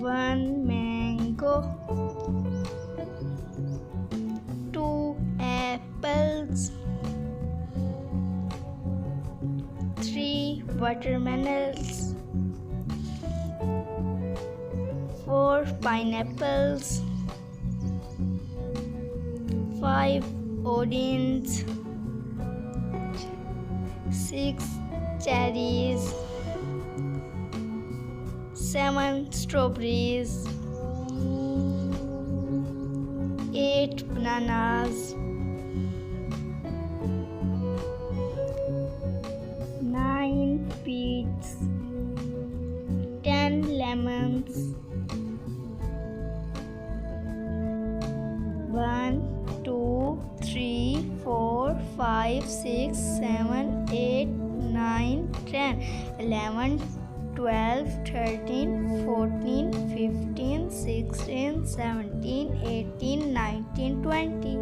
1 mango, 2 apples, 3 watermelons, 4 pineapples, 5 oranges, 6 cherries, 7 strawberries, 8 bananas, 9 peach, 10 lemons, 1, 2, 3, 4, 5, 6, 7, 8, 9, 10, 11, 12, 13, 14, 15, 16, 17, 18, 19, 20.